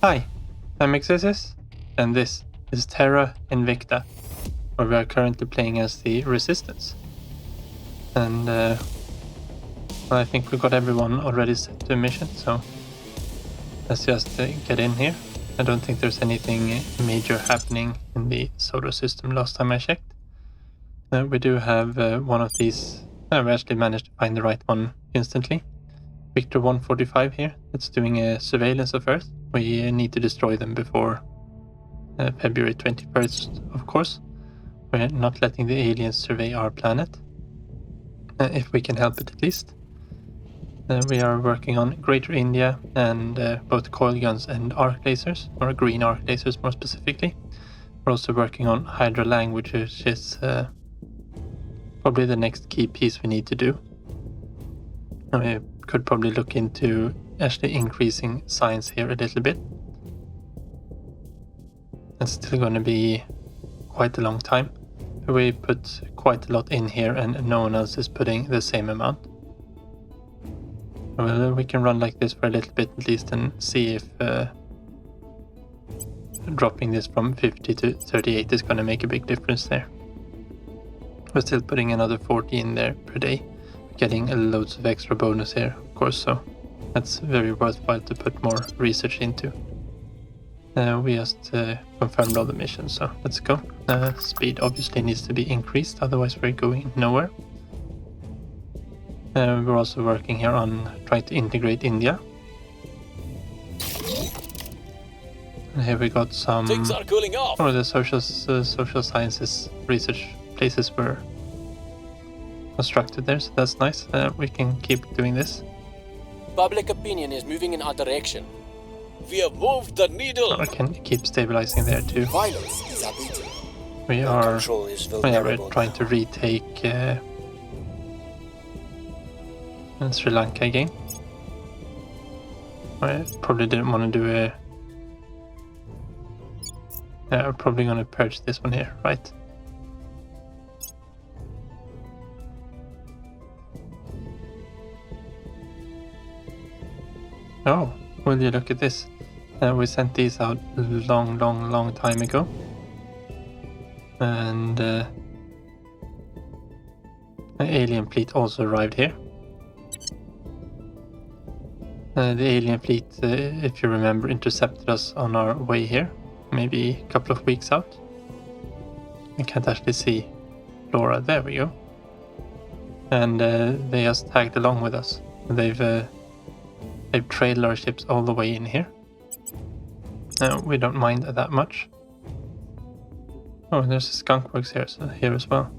Hi, I'm Exesis, and this is Terra Invicta, where we are currently playing as the Resistance. And well, I think we got everyone already set to a mission, so let's just get in here. I don't think there's anything major happening in the solar system last time I checked. We do have one of these. We actually managed to find the right one instantly. Victor 145 here. It's doing a surveillance of Earth. We need to destroy them before February 21st, of course. We're not letting the aliens survey our planet, if we can help it at least. We are working on Greater India and both coil guns and arc lasers, or green arc lasers more specifically. We're also working on Hydra language, which is probably the next key piece we need to do. And we could probably look into actually increasing science here a little bit. It's still going to be quite a long time. We put quite a lot in here and no one else is putting the same amount. Well, we can run like this for a little bit at least and see if dropping this from 50 to 38 is going to make a big difference there. We're still putting another 40 in there per day, getting loads of extra bonus here, of course, so that's very worthwhile to put more research into. We just confirmed all the missions, so let's go. Speed obviously needs to be increased, otherwise we're going nowhere. We're also working here on trying to integrate India. And here we got some. Things are cooling off. Or the social sciences research places were constructed there, so that's nice. We can keep doing this. Public opinion is moving in our direction. We have moved the needle. I can keep stabilizing there too. Violence is abating. We Our are. control is We're vulnerable trying to now. retake Sri Lanka again. I probably didn't want to do a. I'm probably going to purge this one here, right? Oh, will you look at this? We sent these out long time ago. And an alien fleet also arrived here. The alien fleet, if you remember, intercepted us on our way here, maybe a couple of weeks out. I can't actually see Laura. There we go. And they just tagged along with us. They've trailed our ships all the way in here. We don't mind that much. Oh, there's a skunk works here as well.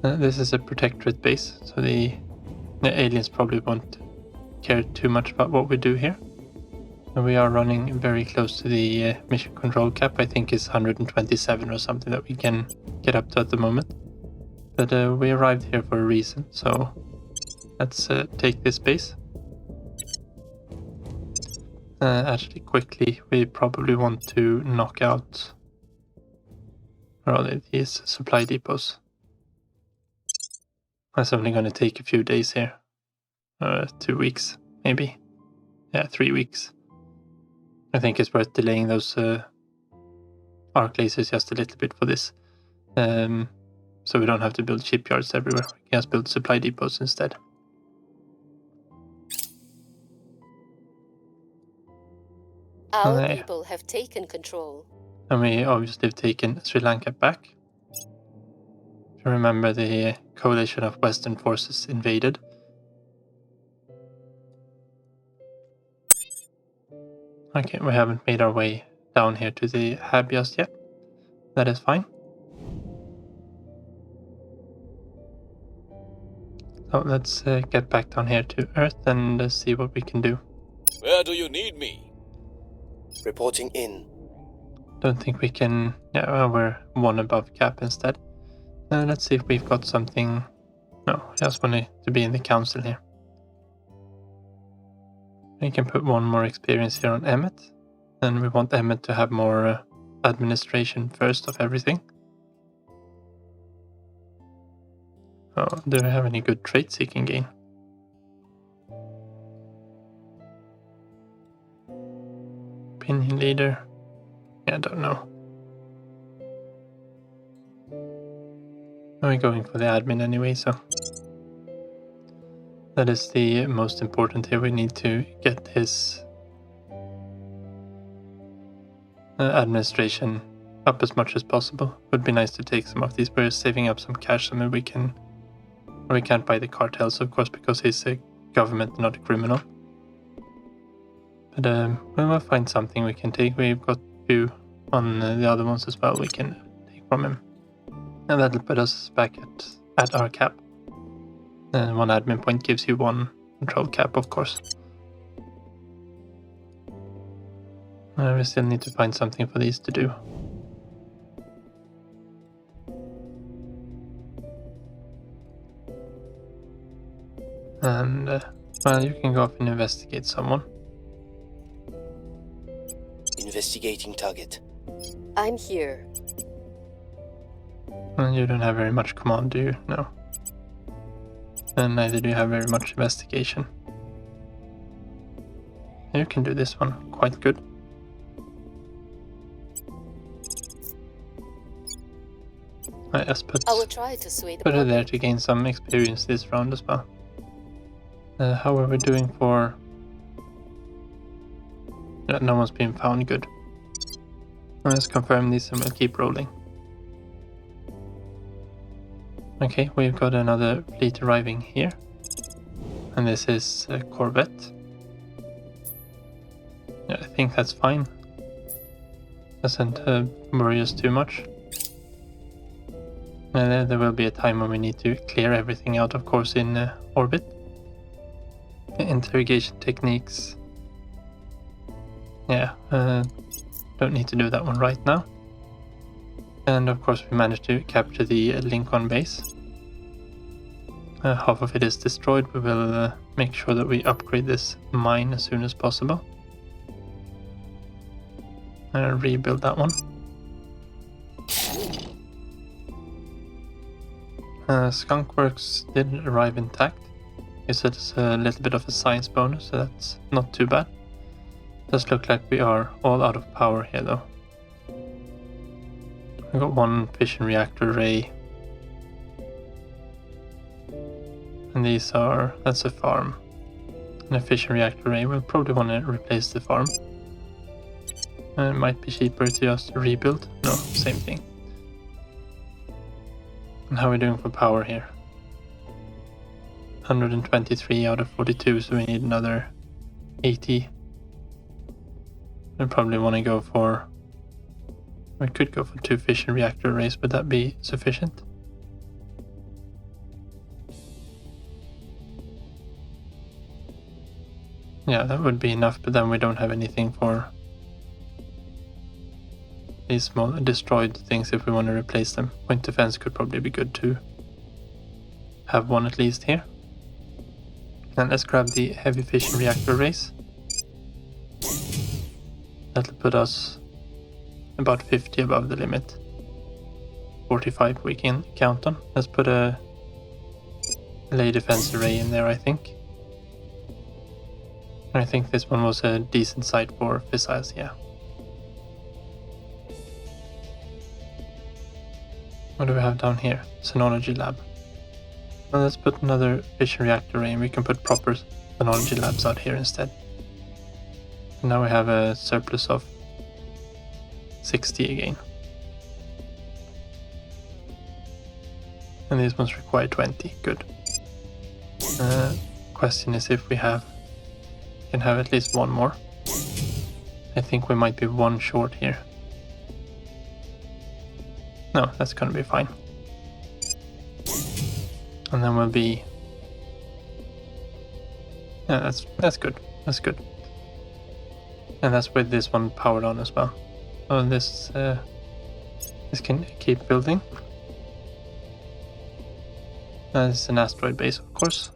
This is a protectorate base, so the aliens probably won't care too much about what we do here. And we are running very close to the mission control cap. I think it's 127 or something that we can get up to at the moment. But we arrived here for a reason, so let's take this base. Actually, quickly, we probably want to knock out these supply depots. That's only going to take a few days here. 2 weeks, maybe. Yeah, 3 weeks. I think it's worth delaying those arc lasers just a little bit for this. So we don't have to build shipyards everywhere. We can just build supply depots instead. Our people have taken control. And we obviously have taken Sri Lanka back. If you remember, the coalition of Western forces invaded. Okay, we haven't made our way down here to the hub just yet. That is fine. So let's get back down here to Earth and see what we can do. Where do you need me? Reporting in. Don't think we can. Yeah, well, we're one above cap instead. Let's see if we've got something. No, I just want to be in the council here. We can put one more experience here on Emmet. And we want Emmet to have more administration first of everything. Oh, do we have any good traits he can gain? Opinion leader. Yeah, I don't know. We're going for the admin anyway, so that is the most important here. We need to get his administration up as much as possible. Would be nice to take some of these. We're saving up some cash so maybe we can. We can't buy the cartels, of course, because he's a government, not a criminal. But we'll find something we can take. We've got a few on the other ones as well we can take from him. And that'll put us back at our cap. And one admin point gives you one control cap, of course. We still need to find something for these to do. And, well, you can go off and investigate someone. Investigating target. I'm here. Well, you don't have very much command, do you? No. And neither do you have very much investigation. You can do this one quite good. I just I will try to sway the put her there public. to gain some experience this round as well. How are we doing for... Yeah, no one's been found. Good. Let's confirm these and we'll keep rolling. Okay, we've got another fleet arriving here. And this is a corvette. Yeah, I think that's fine. Doesn't worry us too much. There will be a time when we need to clear everything out, of course, in orbit. Interrogation techniques. Yeah, don't need to do that one right now. And of course we managed to capture the Lincoln base. Half of it is destroyed. We will make sure that we upgrade this mine as soon as possible. Rebuild that one. Skunkworks did arrive intact. You said it's a little bit of a science bonus, so that's not too bad. Does look like we are all out of power here though. We got one fission reactor array. And that's a farm. And a fission reactor array, we'll probably want to replace the farm. It might be cheaper to just rebuild. No, same thing. And how are we doing for power here? 123 out of 42, so we need another 80. We probably want to go for... We could go for 2 fission reactor arrays, would that be sufficient? Yeah, that would be enough, but then we don't have anything for these small destroyed things if we want to replace them. Point defense could probably be good to have one at least here. And let's grab the heavy fission reactor arrays. That'll put us about 50 above the limit. 45 we can count on. Let's put a lay defense array in there, I think. I think this one was a decent site for missiles, yeah. What do we have down here? Sonology lab. Well, let's put another fission reactor array and we can put proper sonology labs out here instead. And now we have a surplus of 60 again. And these ones require 20, good. Question is if we can have at least one more. I think we might be one short here. No, that's gonna be fine. And then we'll be... Yeah, that's good. That's good. And that's with this one powered on as well. So this can keep building. It's an asteroid base, of course.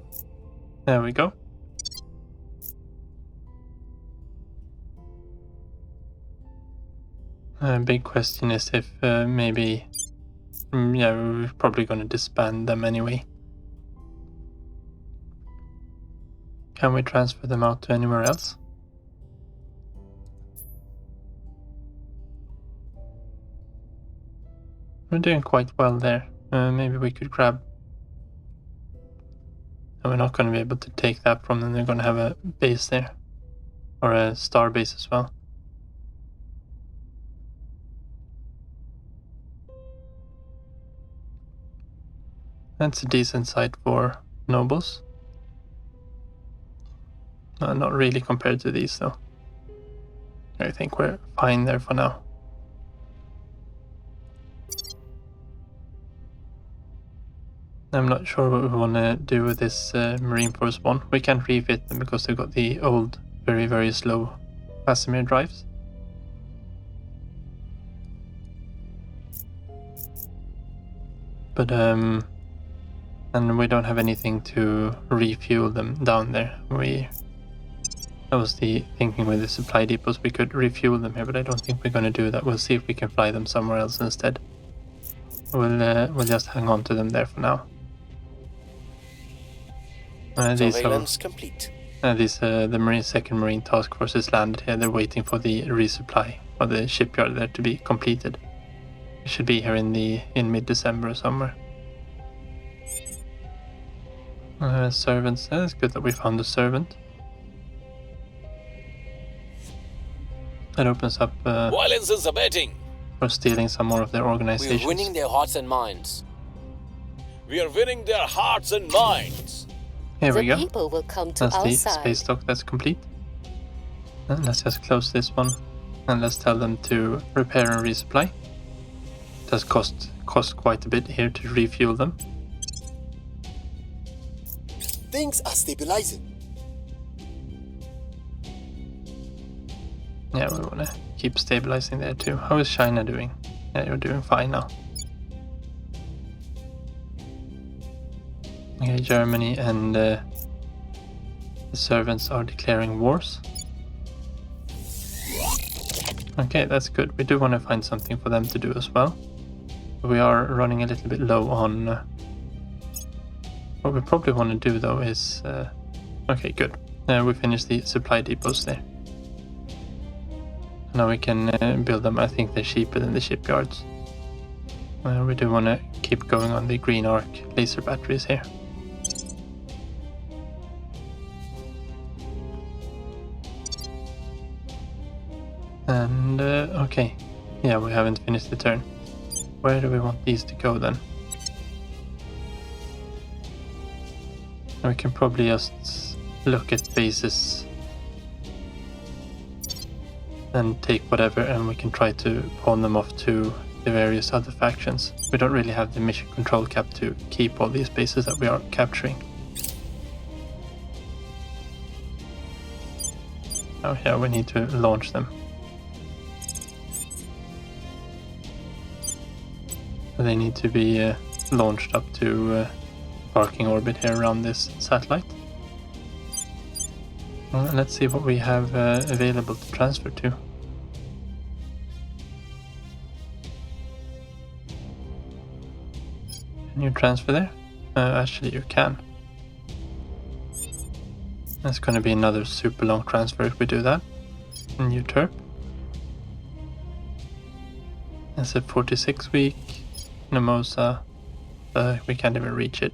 There we go. Big question is if maybe... yeah, we're probably going to disband them anyway. Can we transfer them out to anywhere else? We're doing quite well there. Maybe we could grab... And we're not going to be able to take that from them. They're going to have a base there. Or a star base as well. That's a decent site for nobles. Not really compared to these though. I think we're fine there for now. I'm not sure what we want to do with this Marine Force 1. We can't refit them because they've got the old, very, very slow Casimir drives. But, and we don't have anything to refuel them down there. That was the thinking with the supply depots. We could refuel them here, but I don't think we're going to do that. We'll see if we can fly them somewhere else instead. We'll just hang on to them there for now. Surveillance complete. The second Marine Task Force is landed here. They're waiting for the resupply of the shipyard there to be completed. It should be here in mid-December or somewhere. Servants. It's good that we found a servant. That opens up Violence is abating. for stealing some more of their organizations. We're winning their hearts and minds. We are winning their hearts and minds. Here we The go. people will come to That's our the side. space dock that's complete. And let's just close this one. And let's tell them to repair and resupply. It does cost quite a bit here to refuel them. Things are stabilizing. Yeah, we want to keep stabilizing there too. How is China doing? Yeah, you're doing fine now. Okay, Germany and the servants are declaring wars. Okay, that's good. We do want to find something for them to do as well. We are running a little bit low on... what we probably want to do though is... okay, good. We finished the supply depots there. Now we can build them. I think they're cheaper than the shipyards. We do want to keep going on the green arc laser batteries here. And okay, yeah, we haven't finished the turn. Where do we want these to go then? We can probably just look at bases and take whatever, and we can try to pawn them off to the various other factions. We don't really have the mission control cap to keep all these bases that we are capturing. Oh yeah, we need to launch them. They need to be launched up to parking orbit here around this satellite. Well, let's see what we have available to transfer to. Can you transfer there? Actually, you can. That's going to be another super long transfer if we do that. New Terp. That's a 46-week. Nemosa. We can't even reach it.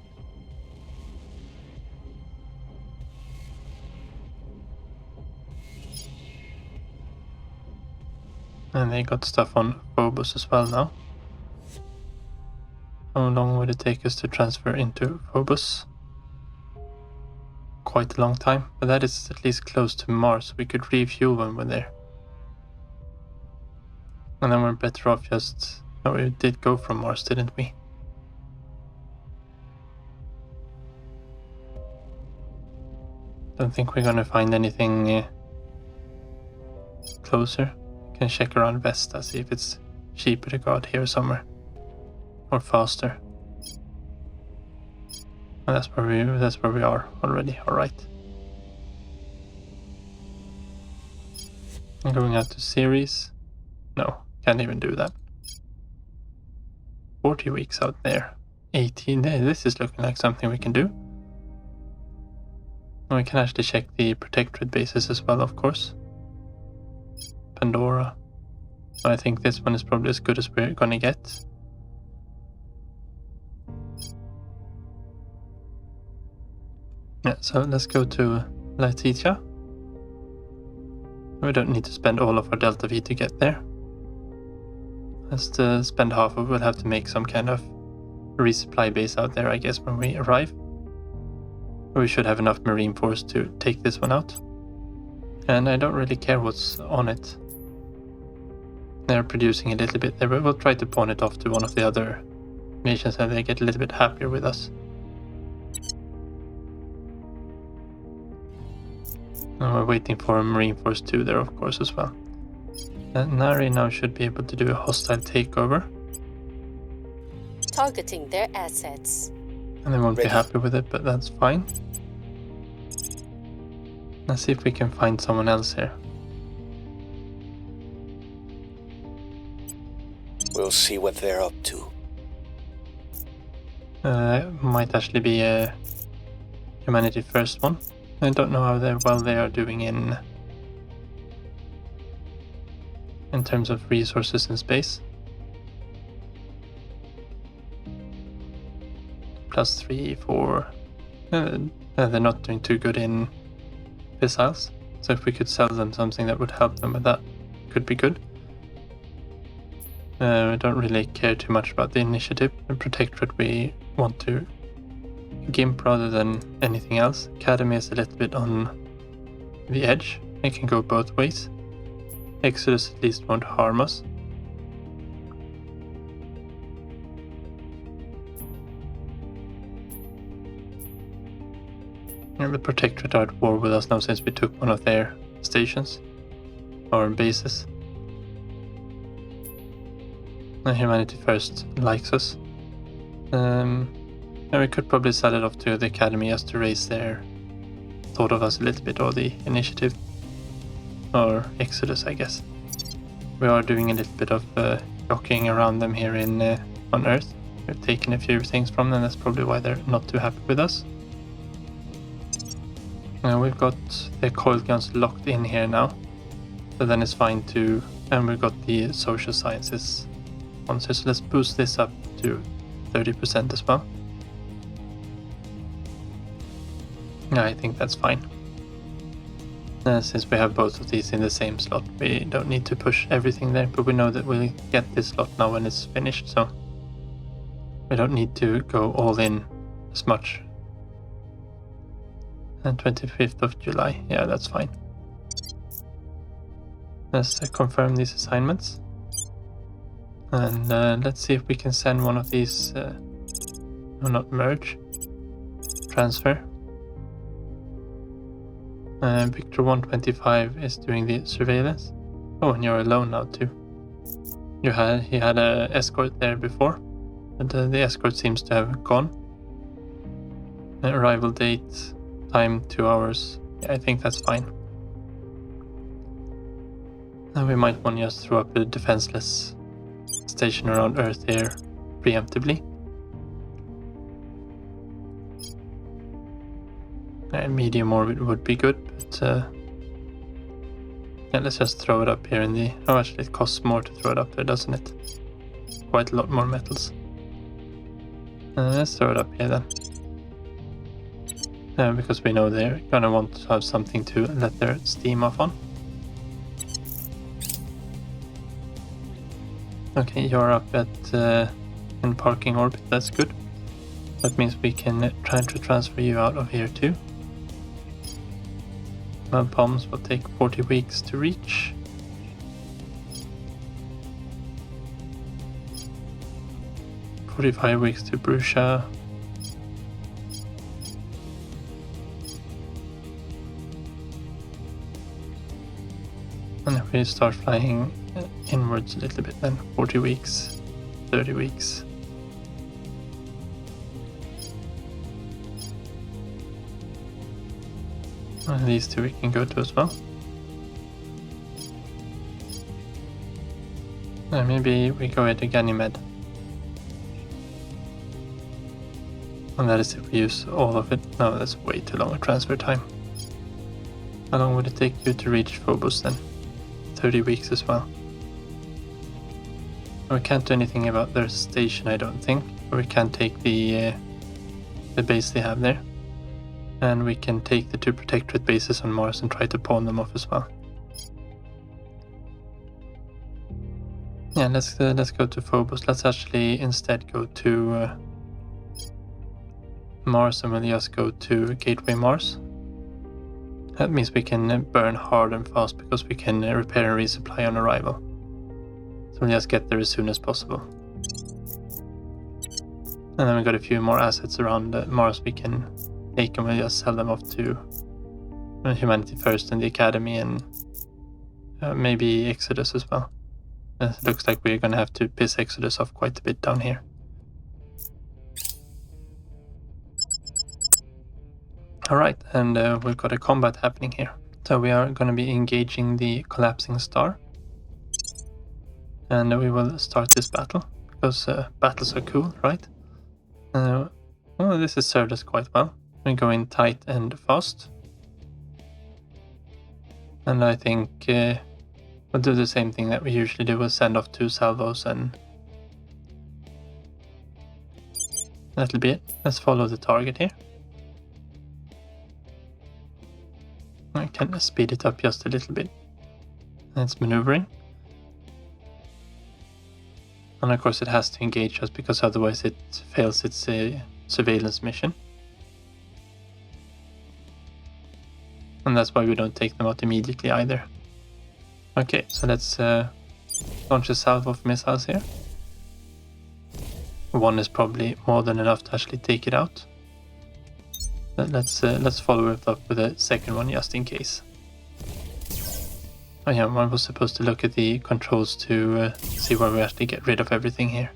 And they got stuff on Phobos as well now. How long would it take us to transfer into Phobos? Quite a long time, but that is at least close to Mars, so we could refuel when we're there. And then we're better off just... Oh, we did go from Mars, didn't we? Don't think we're gonna find anything closer. Can check around Vesta, see if it's cheaper to go out here somewhere. Or faster. And that's where we are already, alright. I'm going out to Ceres. No, can't even do that. 40 weeks out there. 18 days. This is looking like something we can do. And we can actually check the protectorate bases as well, of course. Pandora. I think this one is probably as good as we're gonna get. Yeah, so let's go to Letitia. We don't need to spend all of our Delta V to get there. Let's spend half of it. We'll have to make some kind of resupply base out there, I guess, when we arrive. We should have enough Marine Force to take this one out. And I don't really care what's on it. They're producing a little bit there, but we'll try to pawn it off to one of the other nations and they get a little bit happier with us. And we're waiting for a Marine Force 2 there, of course, as well. And Nari now should be able to do a hostile takeover. Targeting their assets. And they won't be happy with it, but that's fine. Let's see if we can find someone else here. We'll see what they're up to. Might actually be a Humanity First one. I don't know how well they are doing in terms of resources in space. +3, 4. They're not doing too good in missiles. So if we could sell them something that would help them with that, could be good. I don't really care too much about the initiative. The Protectorate we want to GIMP rather than anything else. Academy is a little bit on the edge. It can go both ways. Exodus at least won't harm us. And the Protectorate are at war with us now since we took one of their stations or bases. And Humanity First likes us. And we could probably sell it off to the Academy just to raise their thought of us a little bit, or the initiative. Or Exodus, I guess. We are doing a little bit of jockeying around them here on Earth. We've taken a few things from them, that's probably why they're not too happy with us. We've got the coil guns locked in here now, so then it's fine to... And we've got the social sciences on, so let's boost this up to 30% as well. Yeah, I think that's fine. Since we have both of these in the same slot, we don't need to push everything there, but we know that we'll get this slot now when it's finished, so we don't need to go all in as much. And 25th of July, yeah, that's fine. Let's confirm these assignments. And let's see if we can send one of these, no, not merge, transfer. Victor 125 is doing the surveillance. Oh, and you're alone now too. He had a escort there before, but the escort seems to have gone. Arrival date, time 2 hours. Yeah, I think that's fine. And we might want to just throw up a defenseless station around Earth here preemptively. Medium orbit would be good, but yeah, let's just throw it up here in the... Oh, actually it costs more to throw it up there, doesn't it? Quite a lot more metals. Let's throw it up here then. Because we know they're gonna want to have something to let their steam off on. Okay, you're up at in parking orbit, that's good. That means we can try to transfer you out of here too. Bombs will take 40 weeks to reach. "45 weeks to Brusha. And if we start flying inwards a little bit, then 40 weeks, 30 weeks. And these two we can go to as well. And maybe we go into Ganymede. And that is if we use all of it. No, that's way too long a transfer time. How long would it take you to reach Phobos then? 30 weeks as well. We can't do anything about their station, I don't think. Or we can't take the base they have there. And we can take the 2 protectorate bases on Mars and try to pawn them off as well. Yeah, let's go to Phobos. Let's actually instead go to Mars, and we'll just go to Gateway Mars. That means we can burn hard and fast because we can repair and resupply on arrival. So we'll just get there as soon as possible. And then we got a few more assets around Mars we can take, and we'll just sell them off to Humanity First and the Academy, and maybe Exodus as well. It looks like we're going to have to piss Exodus off quite a bit down here. Alright, and we've got a combat happening here. So we are going to be engaging the Collapsing Star. And we will start this battle, because battles are cool, right? Well, this has served us quite well. We go in tight and fast. And I think we'll do the same thing that we usually do. We'll send off 2 salvos, and that'll be it. Let's follow the target here. I can speed it up just a little bit. It's maneuvering. And of course it has to engage us, because otherwise it fails its surveillance mission. And that's why we don't take them out immediately either. Okay, so let's launch a salvo of missiles here. 1 is probably more than enough to actually take it out. But let's follow it up with a second one just in case. Oh yeah, one was supposed to look at the controls to see where we actually get rid of everything here.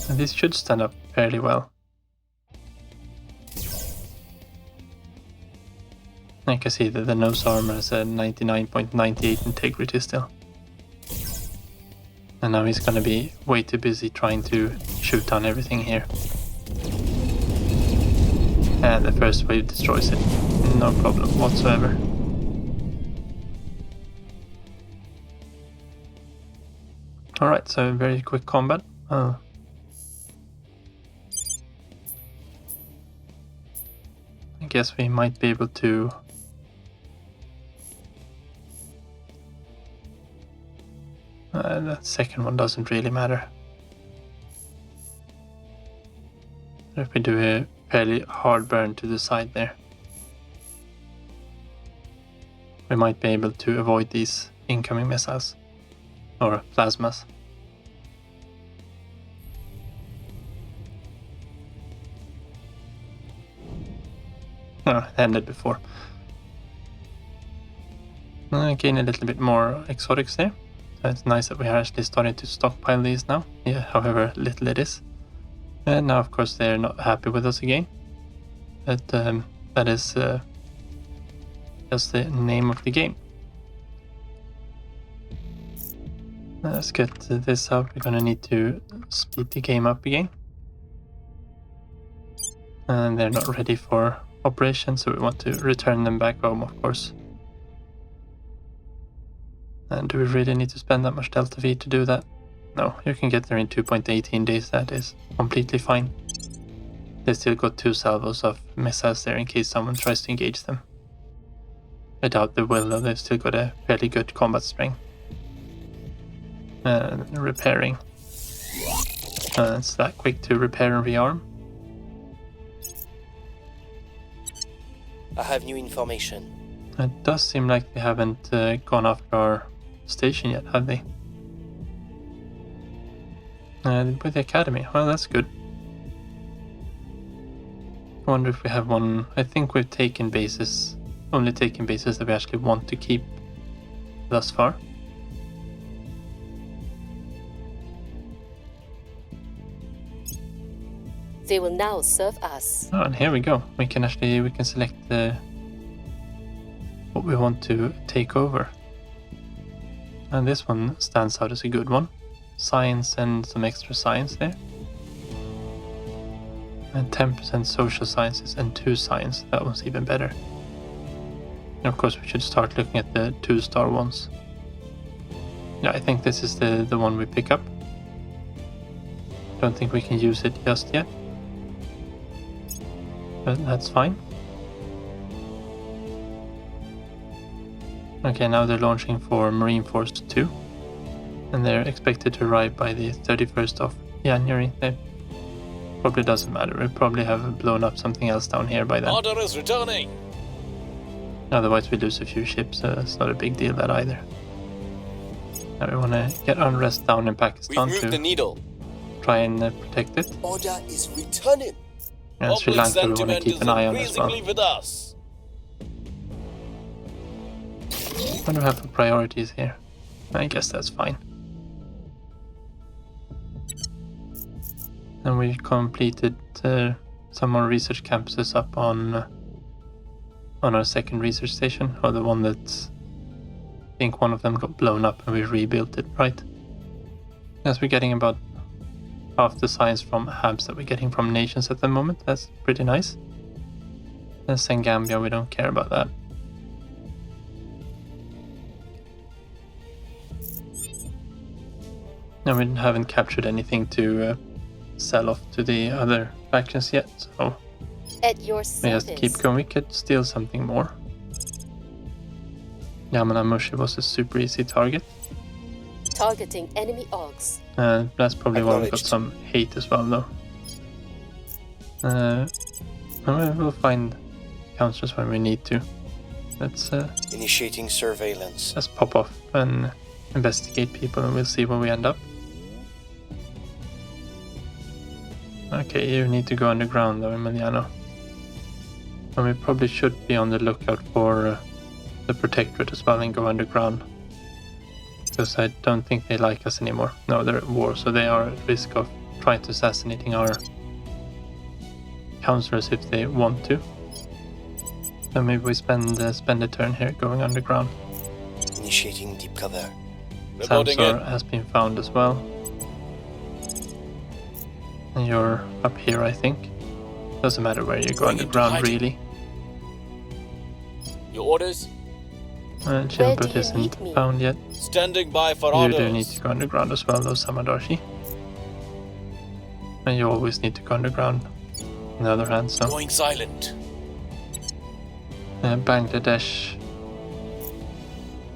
And this should stand up fairly well. I can see that the nose armor has a 99.98 integrity still. And now he's gonna be way too busy trying to shoot down everything here. And the first wave destroys it. No problem whatsoever. Alright, so very quick combat. I guess we might be able to... that second one doesn't really matter. If we do a fairly hard burn to the side there, we might be able to avoid these incoming missiles or plasmas. Oh, it ended before. Gain a little bit more exotics there. So it's nice that we are actually starting to stockpile these now. Yeah, however little it is. And now, of course, they're not happy with us again. But that is just the name of the game. Let's get this out. We're gonna need to speed the game up again. And they're not ready for operation, so we want to return them back home, of course. And do we really need to spend that much Delta V to do that? No, you can get there in 2.18 days, that is completely fine. They still got 2 salvos of missiles there in case someone tries to engage them. I doubt they will, though. They've still got a fairly good combat strength. Repairing. It's that quick to repair and rearm. I have new information. It does seem like they haven't gone after our station yet, have they? With the Academy. Well, that's good. I wonder if we have one. I think we've taken bases, only taken bases that we actually want to keep thus far. They will now serve us. Oh, and here we go. We can select what we want to take over. And this one stands out as a good one. Science and some extra science there. And 10% social sciences and 2 science. That one's even better. And of course we should start looking at the 2-star ones. Yeah, I think this is the one we pick up. Don't think we can use it just yet. But that's fine. Okay, now they're launching for Marine Force 2. And they're expected to arrive by the 31st of January. It probably doesn't matter. We'll probably have blown up something else down here by then. Order is returning. Otherwise we lose a few ships, so it's not a big deal that either. Now we want to get unrest down in Pakistan We've moved the to needle. try and protect it. Order is returning. And Sri Public Lanka we want to sentiment keep is an eye on as well. increasingly with us. What do we have for priorities here? I guess that's fine. And we completed some more research campuses up on our second research station, or the one that's, I think one of them got blown up and we rebuilt it, right? Yes, we're getting about half the science from hubs that we're getting from nations at the moment. That's pretty nice. And Sengambia, we don't care about that. And we haven't captured anything to sell off to the other factions yet, so At your we service. just keep going. We could steal something more. Yamana Mushi was a super easy target. Targeting enemy orcs. That's probably why we got Acknowledged. some hate as well, though. We'll find counters when we need to. Let's Initiating surveillance. just pop off and investigate people, and we'll see where we end up. Okay, you need to go underground though, Emiliano. And we probably should be on the lookout for the Protectorate as well and go underground. Because I don't think they like us anymore. No, they're at war, so they are at risk of trying to assassinating our counselors if they want to. So maybe we spend a turn here going underground. Initiating deep cover. Reporting Samsor in. has been found as well. And you're up here, I think. Doesn't matter where you go Going into underground, hiding. really. Your orders? Where Chilbert do you isn't need me? found yet. Standing by for You orders. do need to go underground as well, though, Samadarshi. And you always need to go underground, on the other hand, so... Going silent. Bangladesh...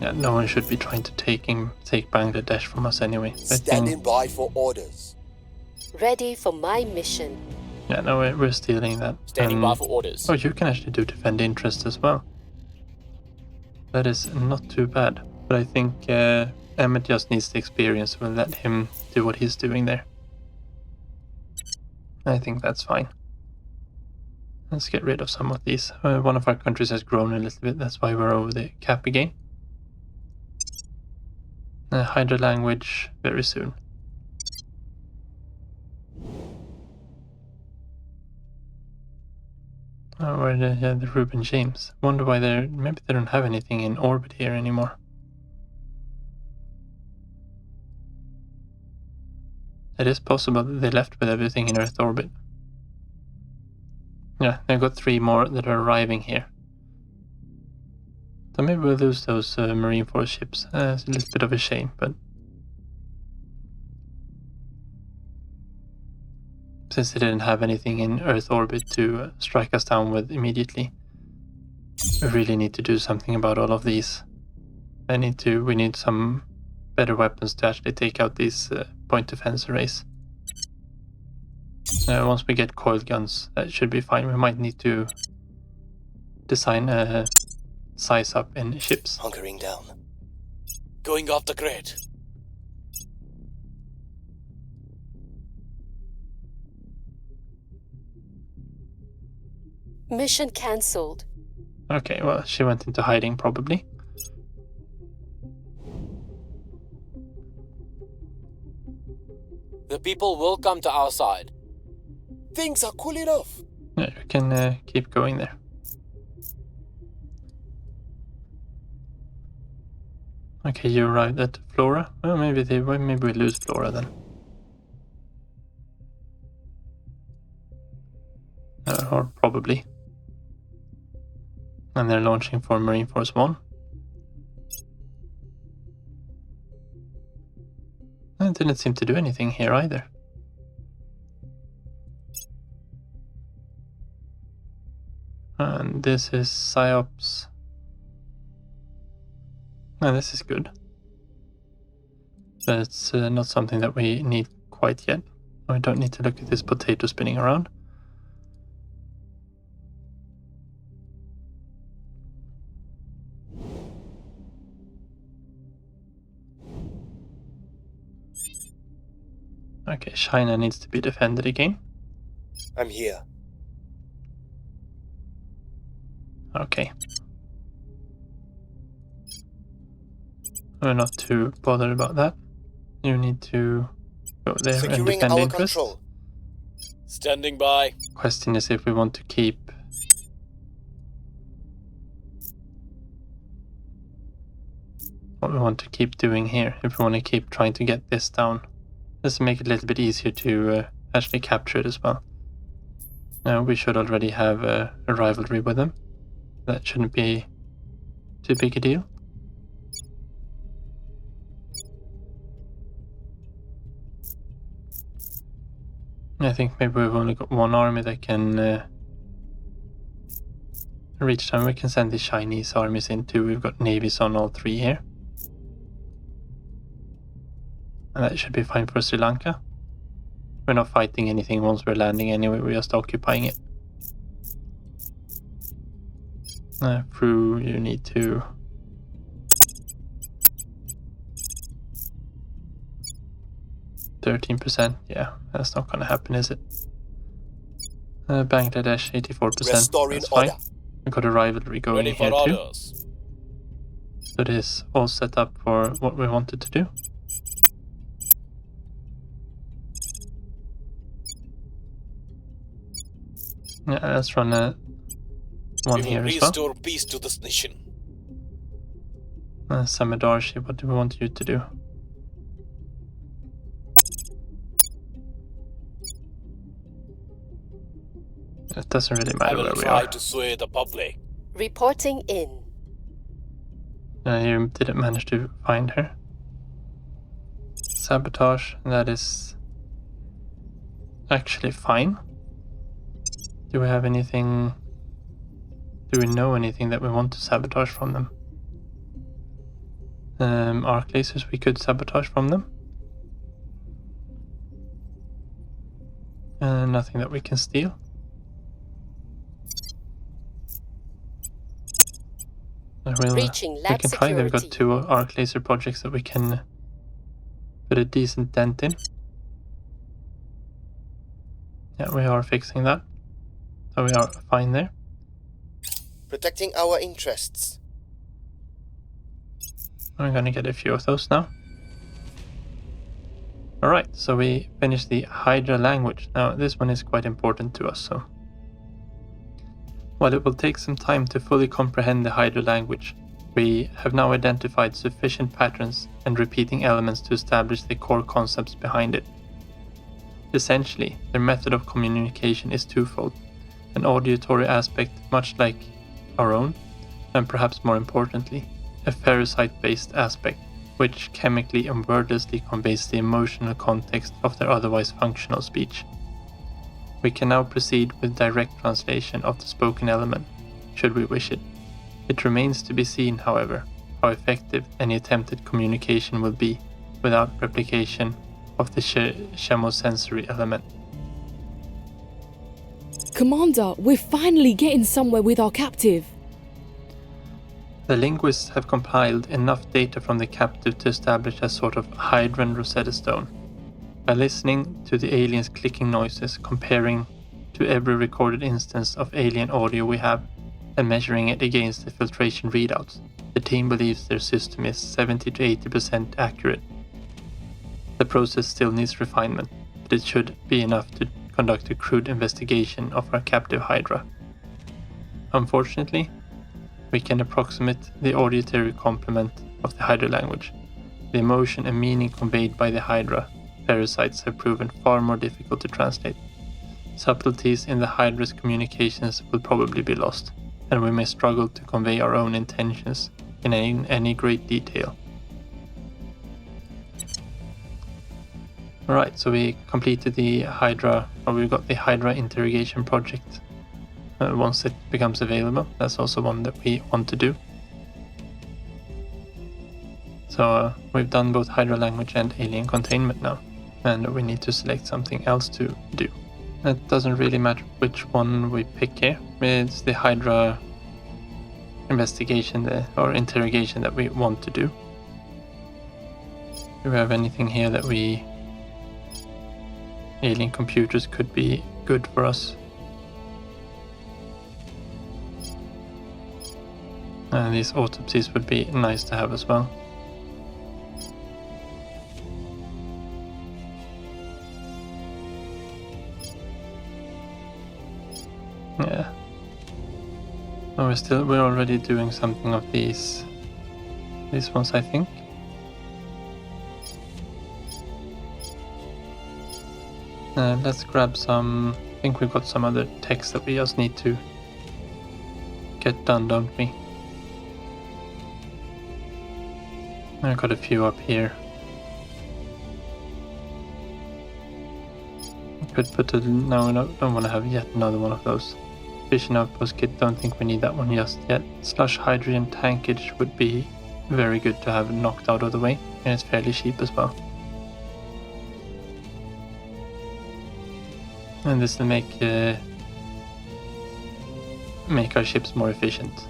Yeah, no one should be trying to take Bangladesh from us anyway. I Standing think... by for orders. Ready for my mission. Yeah, no, we're stealing that. Standing by for orders. Oh, you can actually do defend interest as well. That is not too bad. But I think Emmett just needs the experience. We'll let him do what he's doing there. I think that's fine. Let's get rid of some of these. One of our countries has grown a little bit. That's why we're over the cap again. Hydra language very soon. Oh, where the Reuben James. Wonder why maybe they don't have anything in orbit here anymore. It is possible that they left with everything in Earth orbit. Yeah, they've got 3 more that are arriving here. So maybe we'll lose those Marine Force ships. It's a little bit of a shame, but... since they didn't have anything in Earth orbit to strike us down with immediately, we really need to do something about all of these. We need some better weapons to actually take out these point defense arrays. Once we get coiled guns, that should be fine. We might need to design a size up in ships. Hunkering down. Going off the grid. Mission cancelled. Okay, well, she went into hiding probably. The people will come to our side. Things are cool enough. Yeah, you can keep going there. Okay, you arrived at Flora. Well, maybe we lose Flora then. Or probably. And they're launching for Marine Force 1. It didn't seem to do anything here either. And this is PsyOps. No, this is good. But it's not something that we need quite yet. We don't need to look at this potato spinning around. Okay, China needs to be defended again. I'm here. Okay. We're not too bothered about that. You need to go there and Securing defend our interests. control. Standing by. Question is if we want to keep what we want to keep doing here. If we want to keep trying to get this down, just to make it a little bit easier to actually capture it as well. Now we should already have a rivalry with them. That shouldn't be too big a deal. I think maybe we've only got one army that can reach down. We can send the Chinese armies in too. We've got navies on all three here. And that should be fine for Sri Lanka. We're not fighting anything once we're landing anyway, we're just occupying it. Through, you need to... %, yeah, that's not gonna happen, is it? Bangladesh, 84%, Restoring that's fine. order. We've got a rivalry going Ready here for too. orders. So it is all set up for what we wanted to do. Yeah, let's run one We will here as well. restore peace to this nation. Samadarshi, what do we want you to do? It doesn't really I matter will where we try are. to sway the public. Reporting in. You didn't manage to find her. Sabotage, that is actually fine. Do we have anything... Do we know anything that we want to sabotage from them? Arc lasers we could sabotage from them. Nothing that we can steal. Reaching We lab can try. They've got security. 2 arc laser projects that we can put a decent dent in. Yeah, we are fixing that. So we are fine there. Protecting our interests. I'm gonna get a few of those now. Alright, so we finished the Hydra language. Now this one is quite important to us, so... While it will take some time to fully comprehend the Hydra language, we have now identified sufficient patterns and repeating elements to establish the core concepts behind it. Essentially, their method of communication is twofold. An auditory aspect much like our own, and perhaps more importantly, a parasite-based aspect, which chemically and wordlessly conveys the emotional context of their otherwise functional speech. We can now proceed with direct translation of the spoken element, should we wish it. It remains to be seen, however, how effective any attempted communication will be without replication of the chemosensory element. Commander, we're finally getting somewhere with our captive. The linguists have compiled enough data from the captive to establish a sort of Hydran Rosetta Stone. By listening to the aliens' clicking noises, comparing to every recorded instance of alien audio we have, and measuring it against the filtration readouts, the team believes their system is 70 to 80% accurate. The process still needs refinement, but it should be enough to conduct a crude investigation of our captive Hydra. Unfortunately, we can approximate the auditory complement of the Hydra language. The emotion and meaning conveyed by the Hydra parasites have proven far more difficult to translate. Subtleties in the Hydra's communications will probably be lost, and we may struggle to convey our own intentions in any great detail. Alright, so we completed the Hydra, or we got the Hydra interrogation project once it becomes available. That's also one that we want to do. So we've done both Hydra language and alien containment now, and we need to select something else to do. It doesn't really matter which one we pick here. It's the Hydra investigation or interrogation that we want to do. Do we have anything here that alien computers could be good for us? And these autopsies would be nice to have as well. Yeah. Oh, we're already doing something of these ones, I think. Let's grab some. I think we've got some other text that we just need to get done, don't we? I've got a few up here. Could put a no, don't want to have yet another one of those. Fission outpost kit, don't think we need that one just yet. Slush hydrogen tankage would be very good to have knocked out of the way, and it's fairly cheap as well. And this will make our ships more efficient,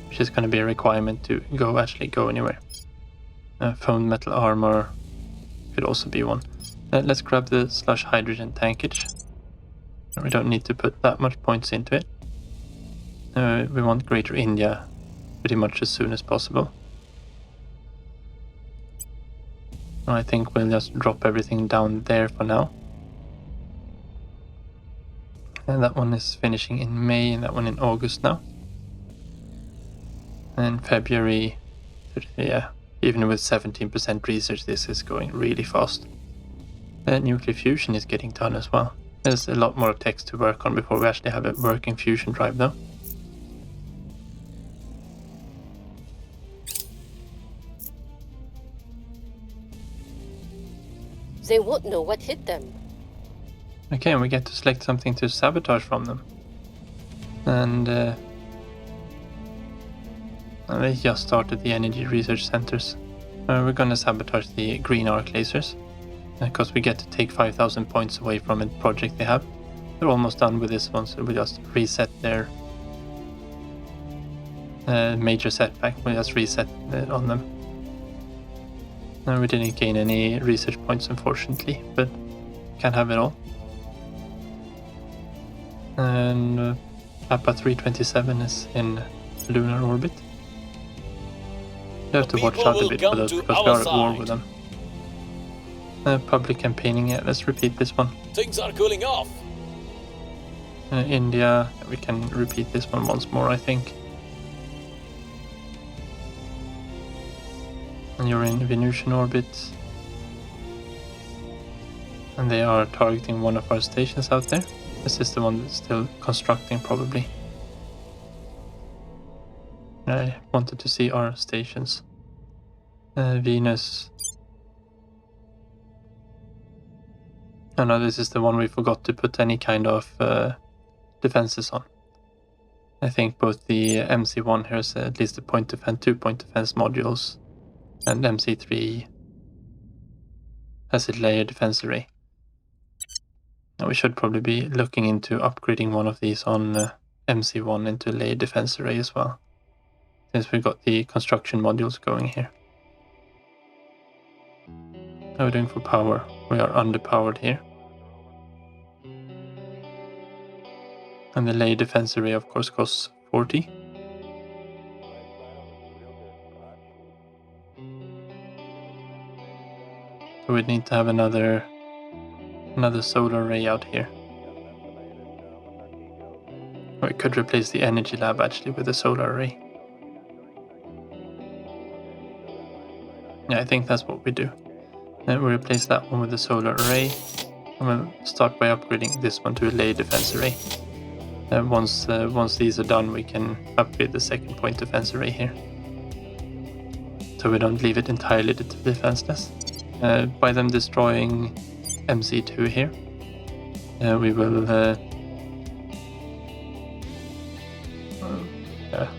which is going to be a requirement to actually go anywhere. Foamed metal armor could also be one. Let's grab the slush hydrogen tankage. We don't need to put that much points into it. We want Greater India pretty much as soon as possible. I think we'll just drop everything down there for now. And that one is finishing in May and that one in August now. And February, yeah, even with 17% research, this is going really fast. Nuclear fusion is getting done as well. There's a lot more text to work on before we actually have a working fusion drive though. They won't know what hit them. Okay, and we get to select something to sabotage from them. And they just started the energy research centers. We're gonna sabotage the green arc lasers, because we get to take 5,000 points away from a project they have. They're almost done with this one, so we just reset their major setback. We just reset it on them. We didn't gain any research points, unfortunately, but can't have it all. And Appa 327 is in lunar orbit. You have to watch out a bit for those because we are at war with them. Public campaigning, yeah, let's repeat this one. Things are cooling off. India, we can repeat this one once more, I think. And you're in Venusian orbit. And they are targeting one of our stations out there. This is the one that's still constructing, probably. I wanted to see our stations. Venus. Oh no, this is the one we forgot to put any kind of defenses on. I think both the MC1 here is at least a point defense, 2 point defense modules, and MC3 has a layer defense array. Now we should probably be looking into upgrading one of these on MC1 into layer defense array as well, since we've got the construction modules going here. How are we doing for power? We are underpowered here. And the layer defense array, of course, costs 40. So we'd need to have another solar array out here. We could replace the energy lab actually with a solar array. Yeah, I think that's what we do. Then we replace that one with a solar array. And we'll start by upgrading this one to a layer defense array. Once these are done, we can upgrade the second point defense array here, so we don't leave it entirely defenseless. By them destroying MC2 here, we will Yeah.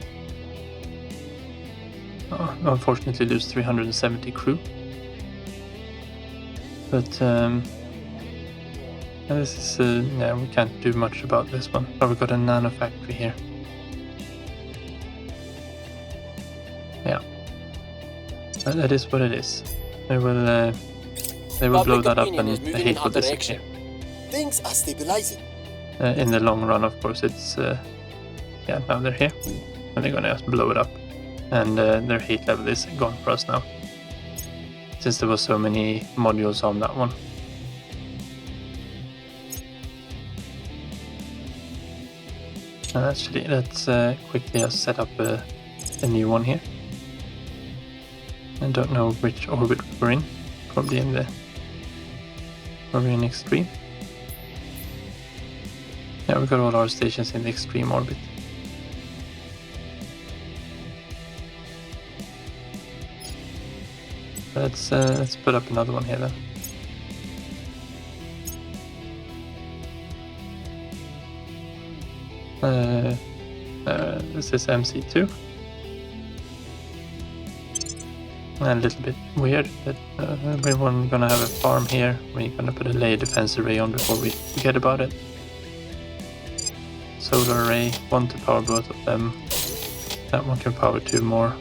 Unfortunately lose 370 crew. But this is yeah, we can't do much about this one. Oh, we got a nano factory here. Yeah, that is what it is. They will blow that up, and the hate will disappear. Things are stabilizing. In the long run, of course, it's yeah. Now they're here, and they're gonna just blow it up, and their hate level is gone for us now, since there was so many modules on that one. Actually, let's quickly set up a new one here. I don't know which orbit we're in. Probably in extreme. Yeah, we got all our stations in the extreme orbit. Let's put up another one here then. This is MC2. A little bit weird that we're gonna have a farm here. We're gonna put a layer defense array on before we forget about it. Solar array, one to power both of them. That one can power 2 more.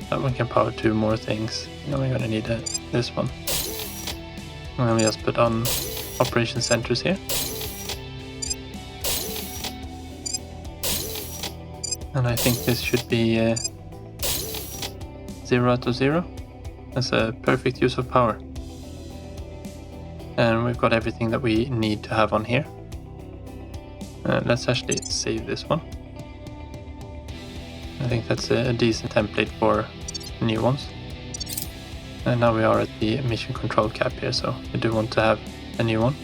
That one can power 2 more things. Now we're gonna need this one. And then we just put on operation centers here. And I think this should be 0 out of 0. That's a perfect use of power. And we've got everything that we need to have on here. Let's actually save this one. I think that's a decent template for new ones. And now we are at the mission control cap here, so we do want to have a new one.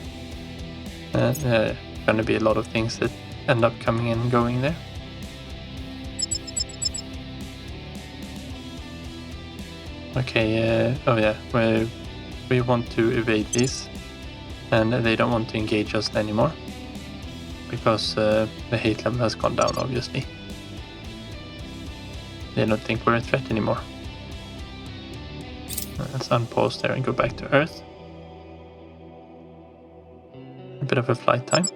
There are going to be a lot of things that end up coming and going there. Okay, oh yeah, we want to evade these, and they don't want to engage us anymore, because the hate level has gone down, obviously. They don't think we're a threat anymore. Let's unpause there and go back to Earth. A bit of a flight time.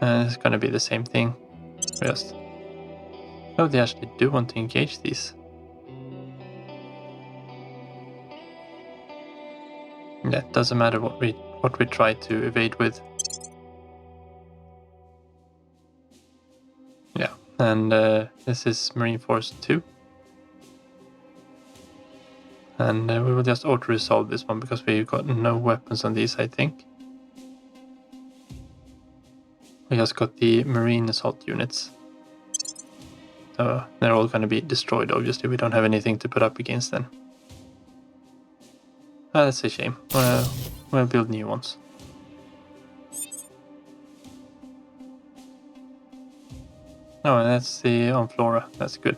It's gonna be the same thing. Just... oh, they actually do want to engage these. Yeah, it doesn't matter what we try to evade with. Yeah, and this is Marine Force 2. And we will just auto-resolve this one because we've got no weapons on these, I think. We just got the Marine assault units. So they're all going to be destroyed, obviously. We don't have anything to put up against them. That's a shame. We'll build new ones. Oh, and that's the on Flora. That's good.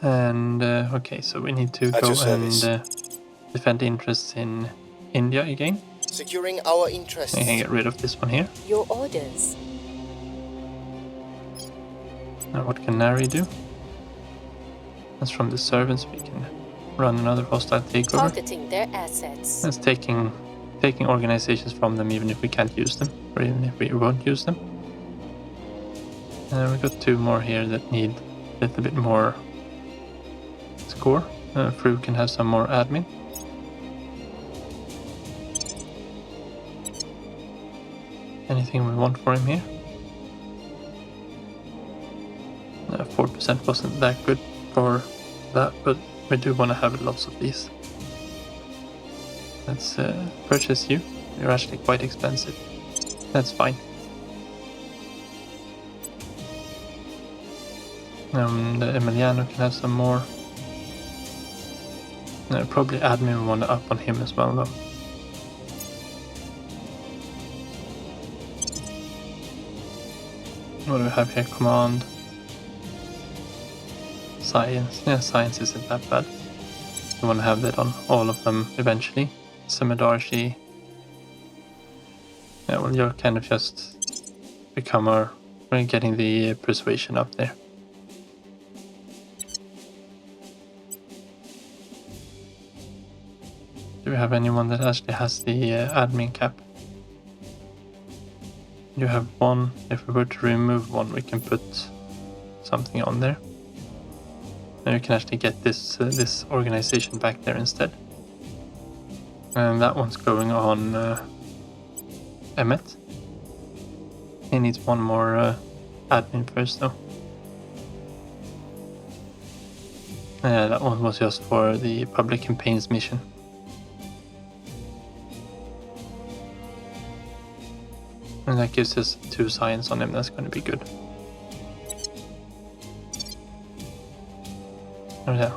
And okay, so we need to go and defend interests in India again. Securing our interests. I can get rid of this one here. Your orders. Now what can Nari do? That's from the servants. We can run another hostile takeover. Targeting their assets. That's taking organizations from them, even if we can't use them, or even if we won't use them. We've got 2 more here that need a little bit more score. Fru can have some more admin. Anything we want for him here? 4% wasn't that good for that, but we do want to have lots of these. Let's purchase you. You're actually quite expensive. That's fine. Emiliano can have some more. Probably admin we want to up on him as well, though. What do we have here? Command. Science. Yeah, science isn't that bad. We want to have that on all of them eventually. Samadarshi. Yeah, well, you're kind of just become we're getting the persuasion up there. Do we have anyone that actually has the admin cap? You have one. If we were to remove one, we can put something on there. Then we can actually get this organization back there instead. And that one's going on Emmet. He needs one more admin first though. Yeah, that one was just for the public campaigns mission. And that gives us 2 science on him, that's going to be good.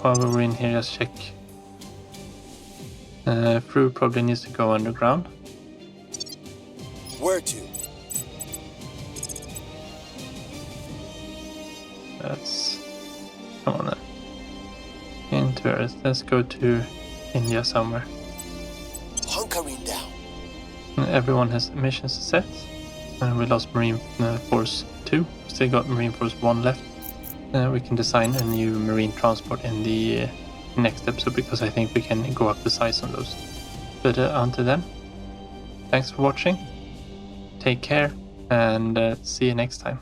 While we're in here, just check. Fruit probably needs to go underground. Where to? Come on then. Into Earth. Let's go to India somewhere. Hunkering down. Everyone has missions set. And we lost Marine Force 2. Still got Marine Force 1 left. We can design a new marine transport in the next episode because I think we can go up the size on those. But until then, thanks for watching. Take care and see you next time.